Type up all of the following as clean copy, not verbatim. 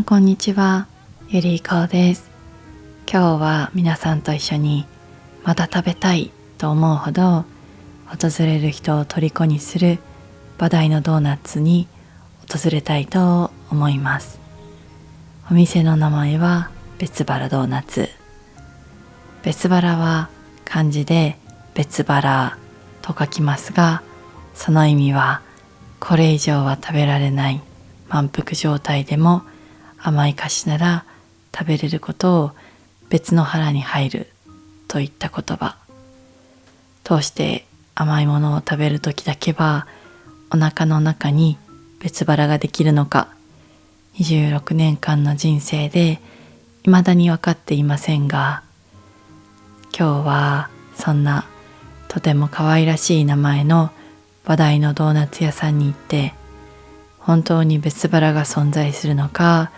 こんにちは、ゆりこです。今日は皆さんと一緒にまた食べたいと思うほど訪れる人を虜にする話題のドーナツに訪れたいと思います。お店の名前は別腹ドーナツ。別腹は漢字で別腹と書きますが、その意味はこれ以上は食べられない満腹状態でも甘い菓子なら食べれることを別の腹に入るといった言葉。どうして甘いものを食べるときだけはお腹の中に別腹ができるのか、26年間の人生で未だに分かっていませんが、今日はそんなとても可愛らしい名前の話題のドーナツ屋さんに行って、本当に別腹が存在するのか、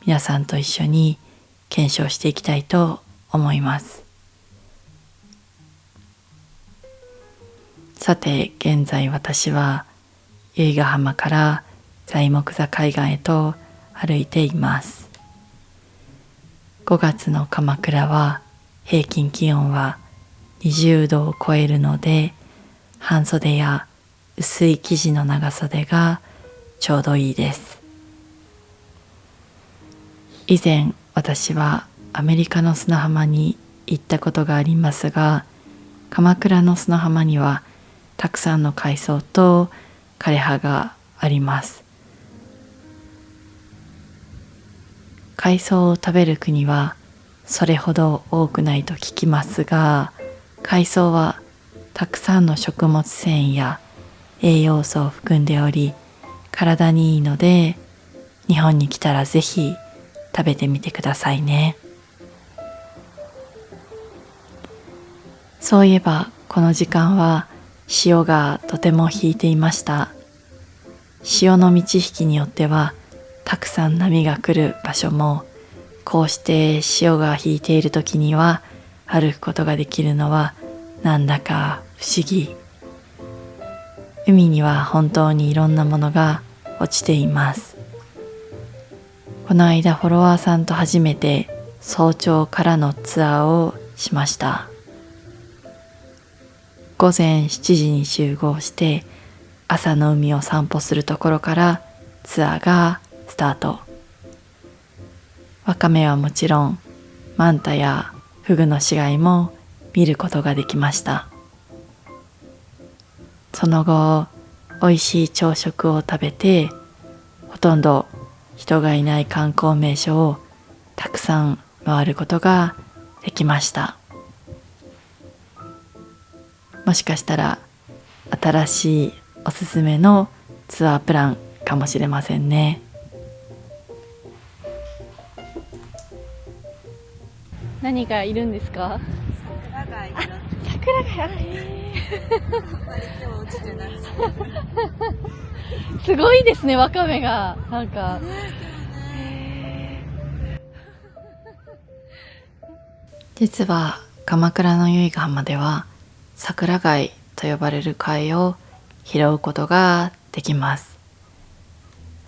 皆さんと一緒に検証していきたいと思います。さて、現在私は由比ヶ浜から材木座海岸へと歩いています。5月の鎌倉は平均気温は20度を超えるので、半袖や薄い生地の長袖がちょうどいいです。以前私はアメリカの砂浜に行ったことがありますが、鎌倉の砂浜にはたくさんの海藻と枯葉があります。海藻を食べる国はそれほど多くないと聞きますが、海藻はたくさんの食物繊維や栄養素を含んでおり、体にいいので日本に来たらぜひ食べてみてくださいね。そういえばこの時間は潮がとても引いていました。潮の満ち引きによってはたくさん波が来る場所も、こうして潮が引いている時には歩くことができるのはなんだか不思議。海には本当にいろんなものが落ちています。この間フォロワーさんと初めて早朝からのツアーをしました。午前7時に集合して朝の海を散歩するところからツアーがスタート。ワカメはもちろんマンタやフグの死骸も見ることができました。その後おいしい朝食を食べて、ほとんど人がいない観光名所をたくさん回ることができました。もしかしたら新しいおすすめのツアープランかもしれませんね。何がいるんですか？桜貝。桜貝。すごいですね、ワカメがなんか。実は鎌倉の由比ヶ浜では桜貝と呼ばれる貝を拾うことができます。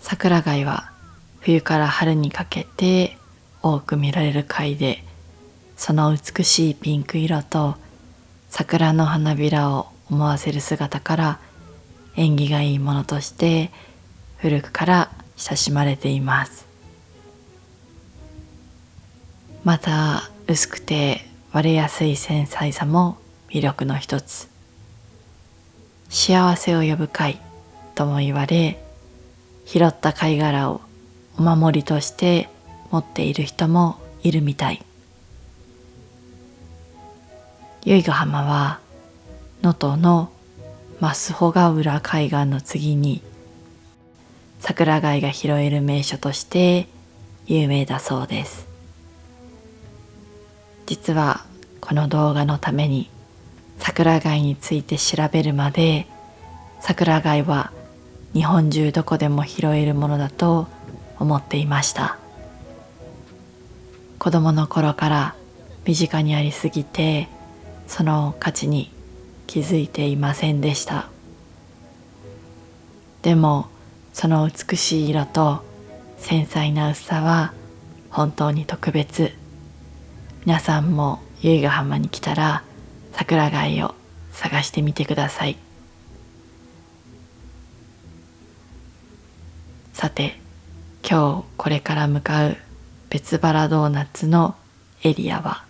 桜貝は冬から春にかけて多く見られる貝で、その美しいピンク色と桜の花びらを思わせる姿から縁起がいいものとして古くから親しまれています。また薄くて割れやすい繊細さも魅力の一つ。幸せを呼ぶ貝とも言われ、拾った貝殻をお守りとして持っている人もいるみたい。由比ヶ浜は能登の増穂ヶ浦海岸の次に桜貝が拾える名所として有名だそうです。実はこの動画のために桜貝について調べるまで、桜貝は日本中どこでも拾えるものだと思っていました。子供の頃から身近にありすぎて、その価値に気づいていませんでした。でもその美しい色と繊細な薄さは本当に特別。皆さんも由比ヶ浜に来たら桜貝を探してみてください。さて、今日これから向かう別原ドーナツのエリアは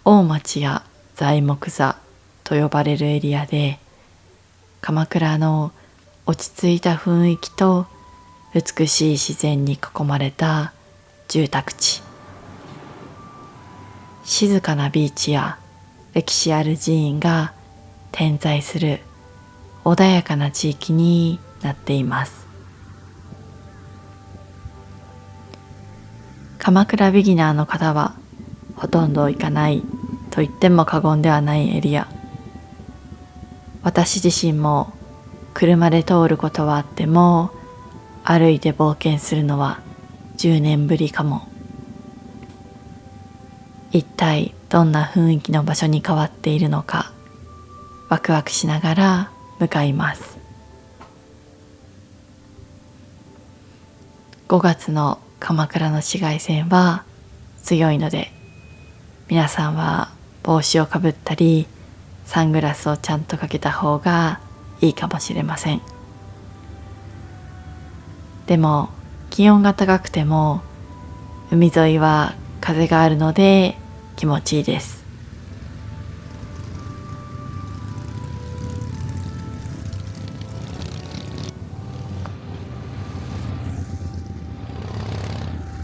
大町や材木座と呼ばれるエリアで、鎌倉の落ち着いた雰囲気と美しい自然に囲まれた住宅地、静かなビーチや歴史ある寺院が点在する穏やかな地域になっています。鎌倉ビギナーの方はほとんど行かないと言っても過言ではないエリア。私自身も車で通ることはあっても、歩いて冒険するのは10年ぶりかも。一体どんな雰囲気の場所に変わっているのか、ワクワクしながら向かいます。5月の鎌倉の紫外線は強いので、皆さんは帽子をかぶったりサングラスをちゃんとかけた方がいいかもしれません。でも気温が高くても海沿いは風があるので気持ちいいです。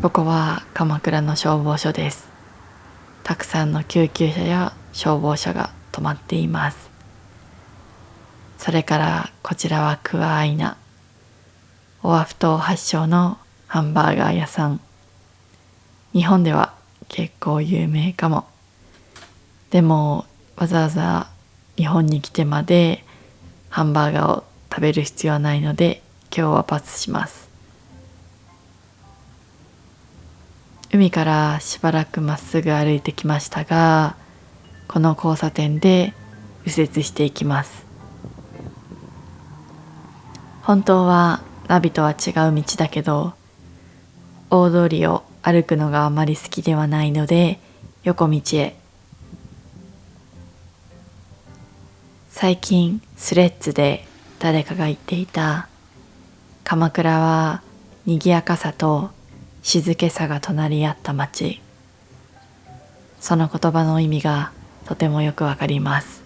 ここは鎌倉の消防署です。たくさんの救急車や消防車が止まっています。それからこちらはクワアイナ、オアフ島発祥のハンバーガー屋さん。日本では結構有名かも。でもわざわざ日本に来てまでハンバーガーを食べる必要はないので、今日はパスします。海からしばらくまっすぐ歩いてきましたが、この交差点で右折していきます。本当はナビとは違う道だけど、大通りを歩くのがあまり好きではないので横道へ。最近スレッズで誰かが言っていた、鎌倉は賑やかさと静けさが隣り合った街。その言葉の意味がとてもよくわかります。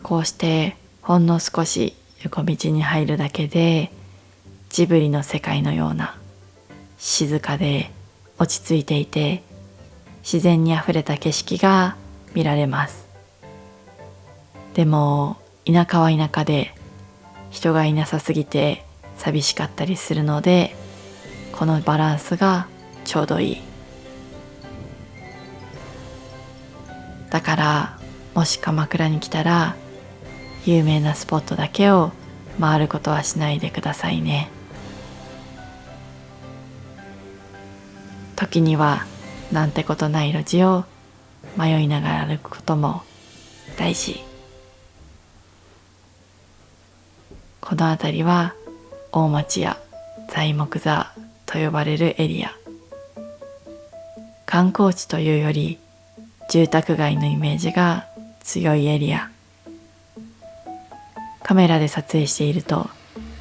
こうしてほんの少し横道に入るだけで、ジブリの世界のような静かで落ち着いていて自然にあふれた景色が見られます。でも田舎は田舎で人がいなさすぎて寂しかったりするので、このバランスがちょうどいい。だからもし鎌倉に来たら有名なスポットだけを回ることはしないでくださいね。時にはなんてことない路地を迷いながら歩くことも大事。この辺りは大町や材木座と呼ばれるエリア。観光地というより住宅街のイメージが強いエリア。カメラで撮影していると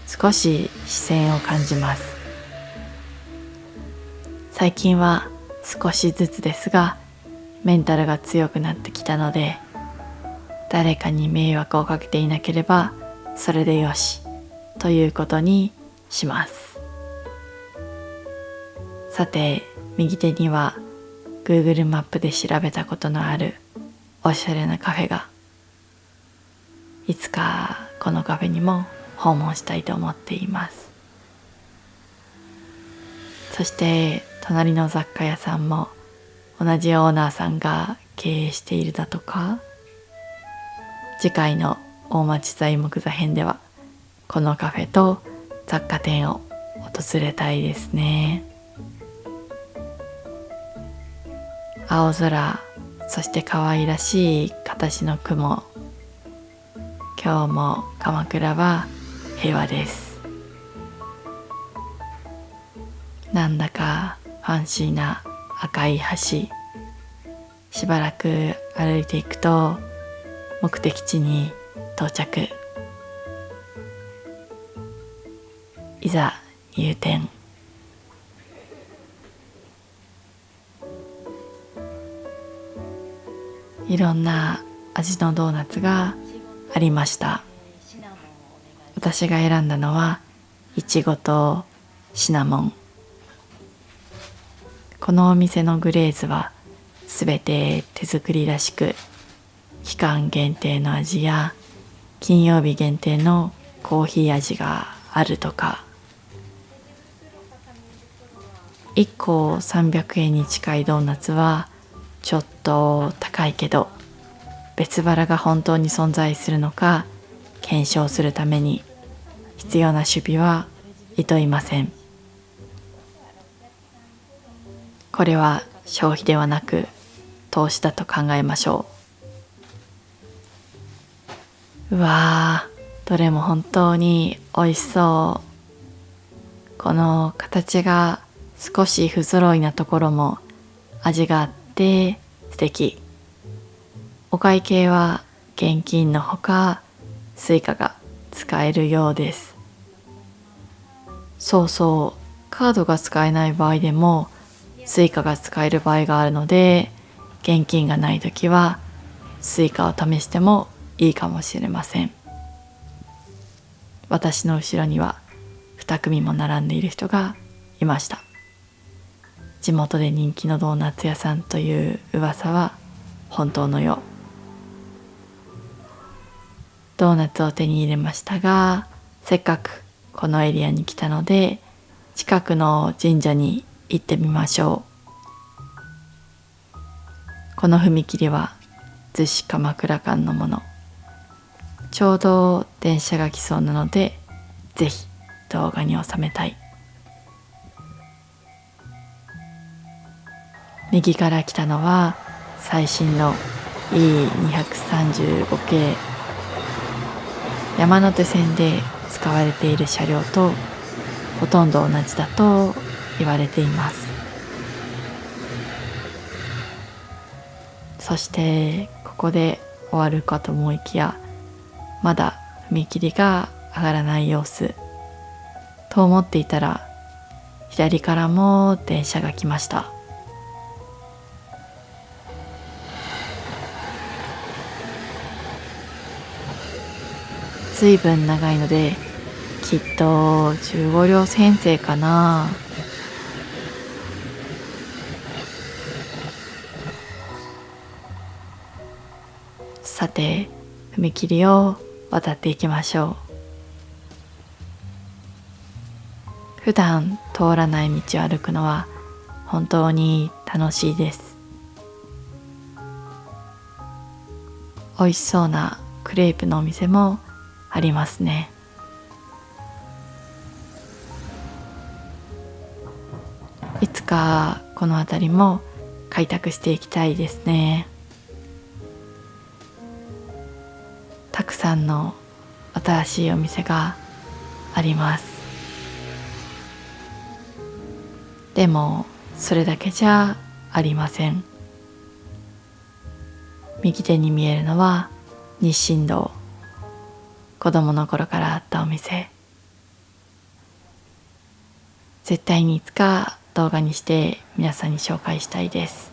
少し視線を感じます。最近は少しずつですがメンタルが強くなってきたので、誰かに迷惑をかけていなければそれでよしということにします。さて、右手には Google マップで調べたことのあるおしゃれなカフェが、いつかこのカフェにも訪問したいと思っています。そして隣の雑貨屋さんも同じオーナーさんが経営しているだとか、次回の大町材木座編ではこのカフェと雑貨店を訪れたいですね。青空、そして可愛らしい形の雲。今日も鎌倉は平和です。なんだかファンシーな赤い橋、しばらく歩いていくと目的地に到着。いざ入店。いろんな味のドーナツがありました。私が選んだのはいちごとシナモン。このお店のグレーズはすべて手作りらしく、期間限定の味や金曜日限定のコーヒー味があるとか。1個300円に近いドーナツはちょっと高いけど、別腹が本当に存在するのか検証するために必要な守備はいといません。これは消費ではなく投資だと考えましょう。うわー、どれも本当に美味しそう。この形が少し不揃いなところも味があって素敵。お会計は現金のほかスイカが使えるようです。そうそう、カードが使えない場合でもスイカが使える場合があるので、現金がないときはスイカを試してもいいかもしれません。私の後ろには2組も並んでいる人がいました。地元で人気のドーナツ屋さんという噂は本当のよう。ドーナツを手に入れましたが、せっかくこのエリアに来たので近くの神社に行ってみましょう。この踏切は逗子鎌倉間のもの。ちょうど電車が来そうなのでぜひ動画に収めたい。右から来たのは最新の E235 系。山手線で使われている車両とほとんど同じだと言われています。そしてここで終わるかと思いきや、まだ踏切が上がらない様子と思っていたら、左からも電車が来ました。ずいぶん長いのできっと15両編成かな。さて踏切を渡っていきましょう。普段通らない道を歩くのは本当に楽しいです。美味しそうなクレープのお店もありますね。いつかこの辺りも開拓していきたいですね。たくさんの新しいお店があります。でもそれだけじゃありません。右手に見えるのは日進堂。子供の頃からあったお店。絶対にいつか動画にして皆さんに紹介したいです。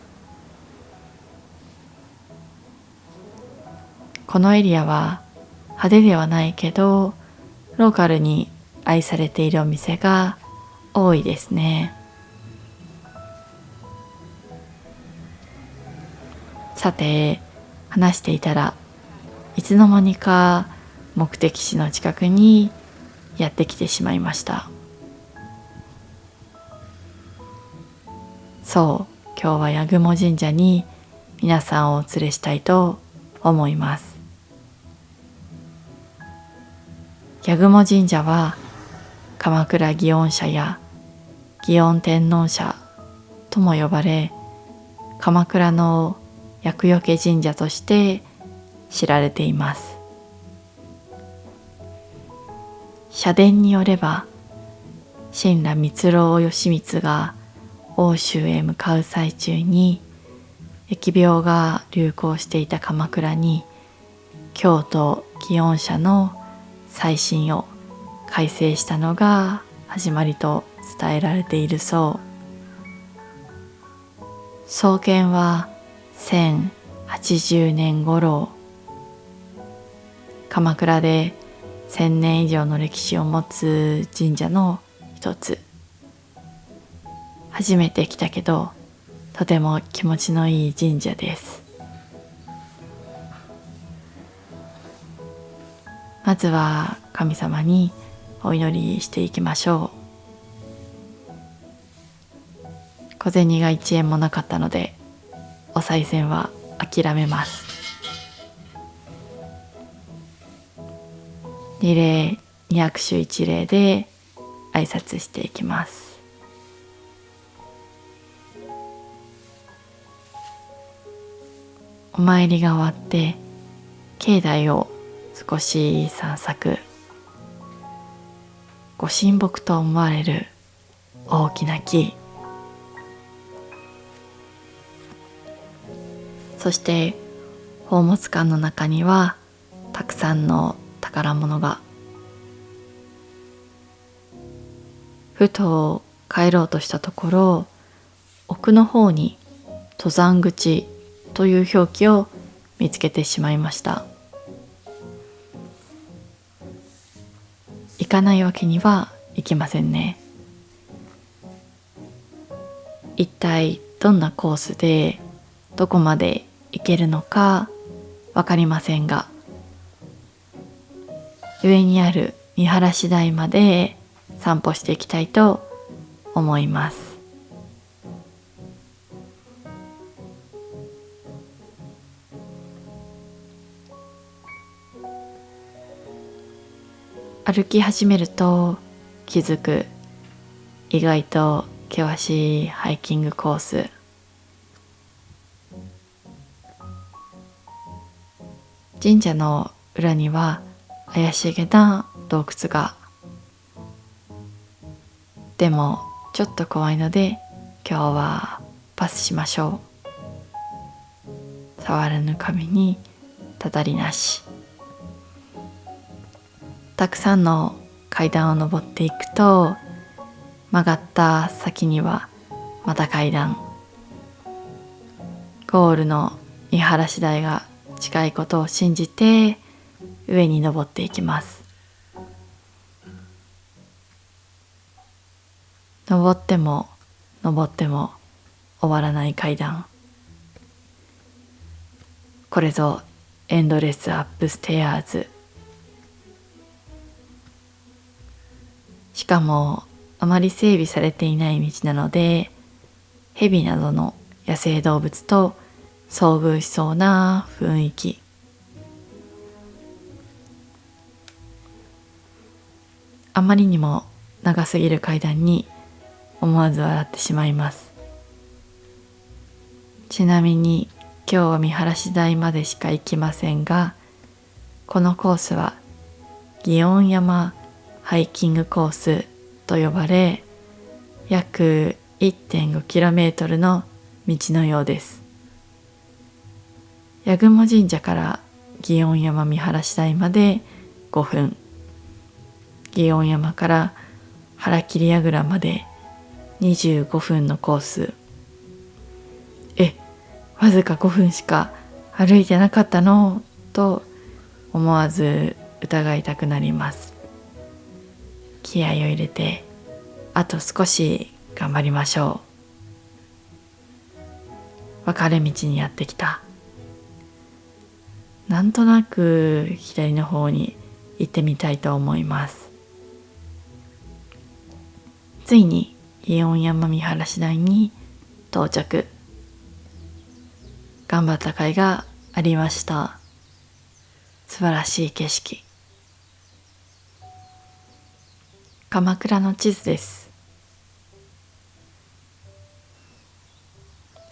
このエリアは派手ではないけどローカルに愛されているお店が多いですね。さて話していたらいつの間にか目的地の近くにやってきてしまいました。そう、今日は八雲神社に皆さんをお連れしたいと思います。八雲神社は鎌倉祇園社や祇園天皇社とも呼ばれ、鎌倉の厄除け神社として知られています。社殿によれば親鸞蜜蝋義満が奥州へ向かう最中に疫病が流行していた鎌倉に京都祇園社の再審を改正したのが始まりと伝えられているそう。創建は1080年頃、鎌倉で1000年以上の歴史を持つ神社の一つ。初めて来たけどとても気持ちのいい神社です。まずは神様にお祈りしていきましょう。小銭が1円もなかったのでお賽銭は諦めます。二礼二拍手一礼で挨拶していきます。お参りが終わって境内を少し散策。ご神木と思われる大きな木、そして宝物館の中にはたくさんの宝物が。ふと帰ろうとしたところ、奥の方に登山口という表記を見つけてしまいました。行かないわけにはいきませんね。一体どんなコースでどこまで行けるのかわかりませんが、上にある見晴らし台まで散歩していきたいと思います。歩き始めると気づく意外と険しいハイキングコース。神社の裏には怪しげな洞窟が。でもちょっと怖いので今日はパスしましょう。触らぬ神にたたりなし。たくさんの階段を登っていくと、曲がった先にはまた階段。ゴールの見晴らし台が近いことを信じて上に登っていきます。登っても登っても終わらない階段。これぞエンドレスアップステアーズ。しかもあまり整備されていない道なので、蛇などの野生動物と遭遇しそうな雰囲気。あまりにも長すぎる階段に思わず笑ってしまいます。ちなみに今日は見晴らし台までしか行きませんが、このコースは祇園山ハイキングコースと呼ばれ、約 1.5km の道のようです。八雲神社から祇園山見晴らし台まで5分、祇園山から腹切櫓まで25分のコース。わずか5分しか歩いてなかったのと思わず疑いたくなります。気合を入れてあと少し頑張りましょう。分かれ道にやってきた。なんとなく左の方に行ってみたいと思います。ついに祇園山見晴らし台に到着。頑張った甲斐がありました。素晴らしい景色。鎌倉の地図です。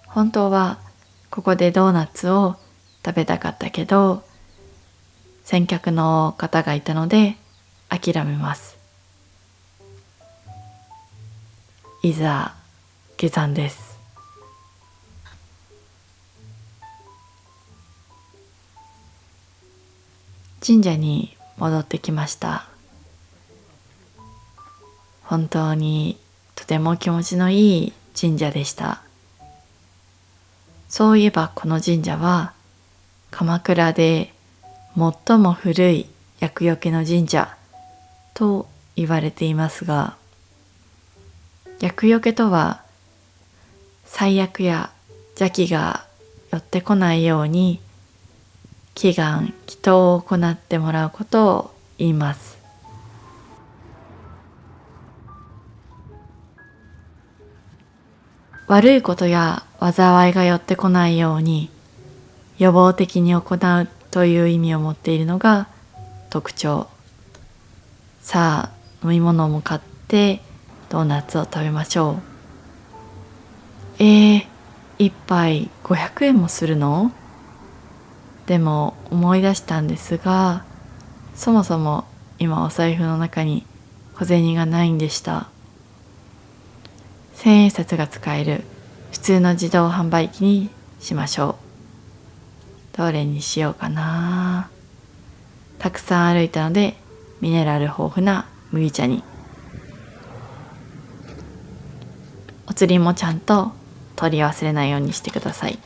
本当はここでドーナツを食べたかったけど、先客の方がいたので諦めます。いざ下山です。神社に戻ってきました。本当にとても気持ちのいい神社でした。そういえばこの神社は鎌倉で最も古い厄除けの神社と言われていますが、厄除けとは災厄や邪気が寄ってこないように祈願祈祷を行ってもらうことを言います。悪いことや災いが寄ってこないように予防的に行うという意味を持っているのが特徴。さあ、飲み物も買ってドーナツを食べましょう。一杯500円もするの？でも思い出したんですが、そもそも今お財布の中に小銭がないんでした。千円札が使える普通の自動販売機にしましょう。どれにしようかな。たくさん歩いたのでミネラル豊富な麦茶に。お釣りもちゃんと取り忘れないようにしてください。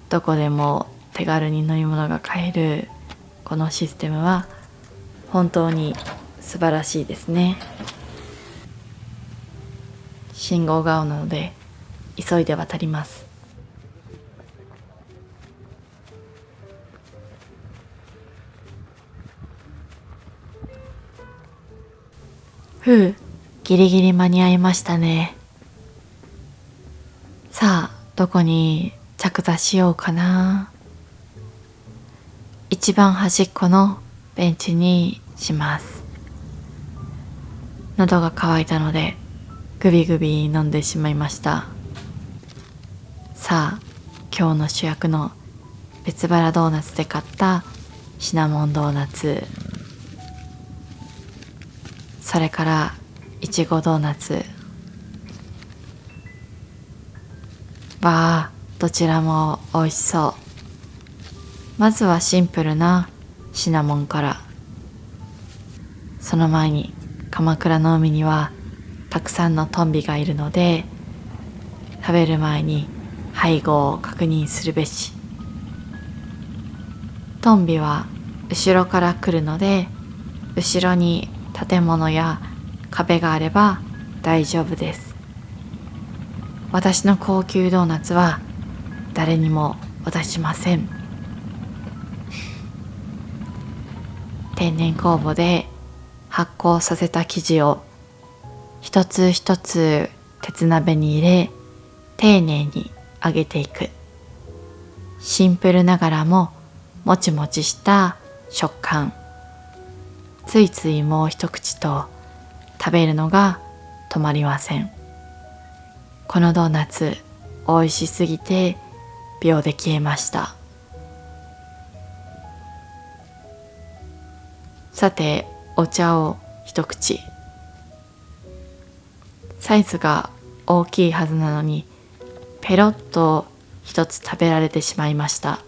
どこでも手軽に飲み物が買えるこのシステムは本当に素晴らしいですね。信号が青なので急いで渡ります。ギリギリ間に合いましたね。さあ、どこに着座しようかな。一番端っこのベンチにします。喉が渇いたのでグビグビ飲んでしまいました。さあ、今日の主役の別腹ドーナツで買ったシナモンドーナツ、それからいちごドーナツ。わあ、どちらも美味しそう。まずはシンプルなシナモンから。その前に鎌倉の海にはたくさんのトンビがいるので、食べる前に背後を確認するべし。トンビは後ろから来るので、後ろに建物や壁があれば大丈夫です。私の高級ドーナツは誰にも渡しません。天然酵母で発酵させた生地を一つ一つ鉄鍋に入れ、丁寧に揚げていく。シンプルながらももちもちした食感。ついついもう一口と食べるのが止まりません。このドーナツ美味しすぎて秒で消えました。さて、お茶を一口。サイズが大きいはずなのにペロッと一つ食べられてしまいました。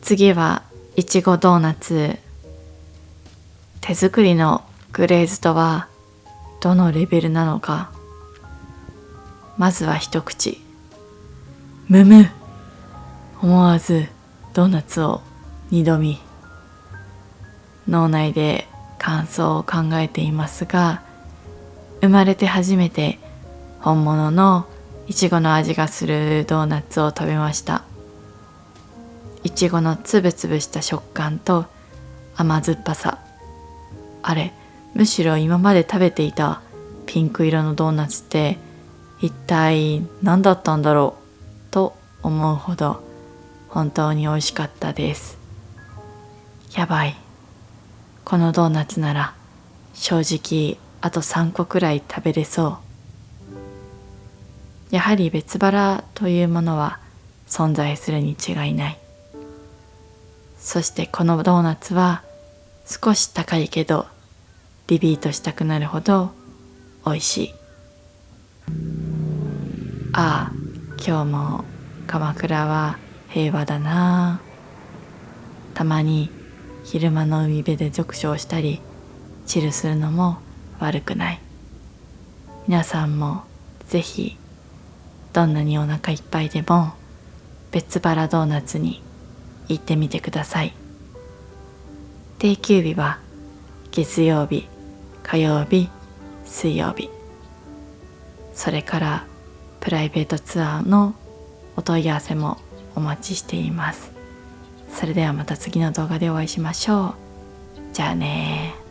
次はいちごドーナツ。手作りのグレーズとはどのレベルなのか。まずは一口。むむ。思わずドーナツを二度見。脳内で感想を考えていますが、生まれて初めて本物のいちごの味がするドーナツを食べました。いちごのつぶつぶした食感と甘酸っぱさ。あれ、むしろ今まで食べていたピンク色のドーナツって一体何だったんだろうと思うほど本当に美味しかったです。やばい。このドーナツなら正直あと3個くらい食べれそう。やはり別腹というものは存在するに違いない。そしてこのドーナツは少し高いけどリピートしたくなるほど美味しい。ああ、今日も鎌倉は平和だな。たまに昼間の海辺で読書をしたりチルするのも悪くない。皆さんもぜひどんなにお腹いっぱいでも別腹ドーナツに行ってみてください。定休日は月曜日、火曜日、水曜日。それからプライベートツアーのお問い合わせもお待ちしています。それではまた次の動画でお会いしましょう。じゃあね。